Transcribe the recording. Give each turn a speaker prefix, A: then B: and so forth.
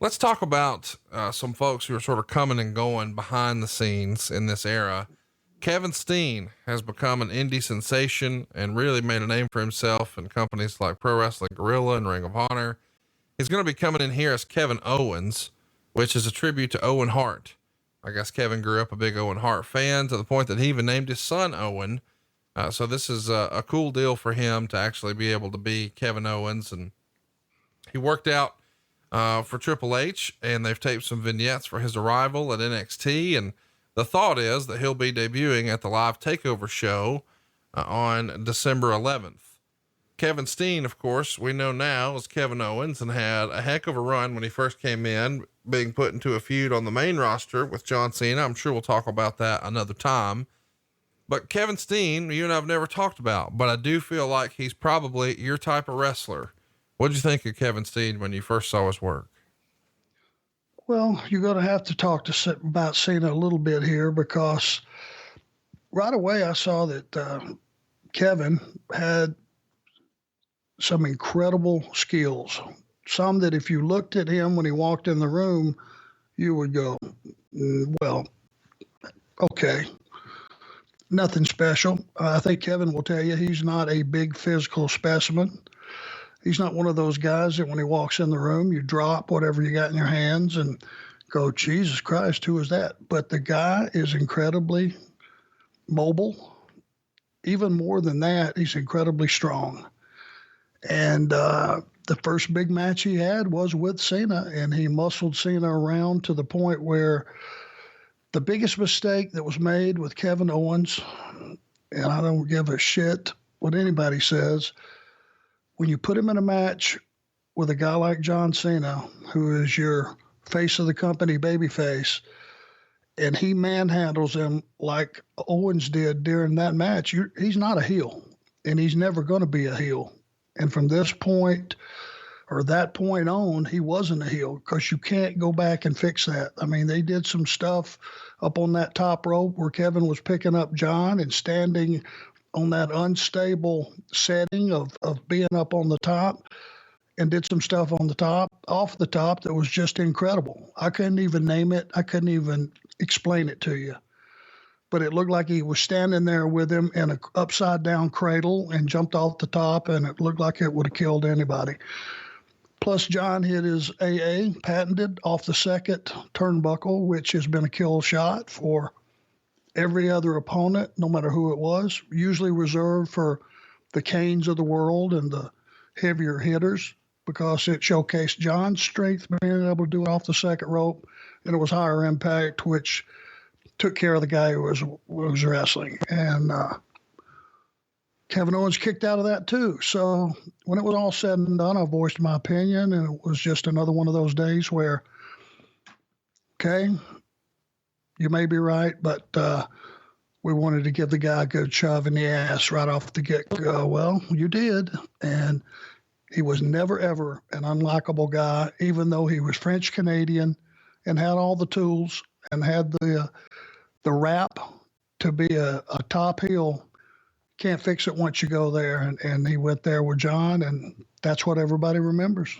A: Let's talk about some folks who are sort of coming and going behind the scenes in this era. Kevin Steen has become an indie sensation and really made a name for himself in companies like Pro Wrestling Guerrilla and Ring of Honor. He's going to be coming in here as Kevin Owens, which is a tribute to Owen Hart. I guess Kevin grew up a big Owen Hart fan to the point that he even named his son Owen. So this is a cool deal for him to actually be able to be Kevin Owens. And he worked out for Triple H, and they've taped some vignettes for his arrival at NXT. And the thought is that he'll be debuting at the live takeover show on December 11th. Kevin Steen, of course, we know now as Kevin Owens, and had a heck of a run when he first came in, being put into a feud on the main roster with John Cena. I'm sure we'll talk about that another time. But Kevin Steen, you and I've never talked about, but I do feel like he's probably your type of wrestler. What did you think of Kevin Steen when you first saw his work?
B: Well, you're going to have to talk about Cena a little bit here, because right away I saw that Kevin had some incredible skills. Some that if you looked at him when he walked in the room, you would go, well, okay, nothing special. I think Kevin will tell you he's not a big physical specimen. He's not one of those guys that when he walks in the room, you drop whatever you got in your hands and go, Jesus Christ, who is that? But the guy is incredibly mobile. Even more than that, he's incredibly strong. And the first big match he had was with Cena, and he muscled Cena around to the point where the biggest mistake that was made with Kevin Owens, and I don't give a shit what anybody says, when you put him in a match with a guy like John Cena, who is your face of the company, babyface, and he manhandles him like Owens did during that match, he's not a heel, and he's never going to be a heel. And from this point or that point on, he wasn't a heel, because you can't go back and fix that. I mean, they did some stuff up on that top rope where Kevin was picking up John and standing on that unstable setting of being up on the top, and did some stuff off the top that was just incredible. I couldn't even name it. I couldn't even explain it to you. But it looked like he was standing there with him in an upside down cradle and jumped off the top, and it looked like it would have killed anybody. Plus, John hit his AA patented off the second turnbuckle, which has been a kill shot for every other opponent, no matter who it was, usually reserved for the Canes of the world and the heavier hitters, because it showcased John's strength, being able to do it off the second rope, and it was higher impact, which took care of the guy who was wrestling. And Kevin Owens kicked out of that too. So when it was all said and done, I voiced my opinion, and it was just another one of those days where, okay, you may be right, but we wanted to give the guy a good shove in the ass right off the get-go. Well, you did. And he was never, ever an unlikable guy, even though he was French-Canadian and had all the tools and had the rap to be a top heel. Can't fix it once you go there. And he went there with John, and that's what everybody remembers.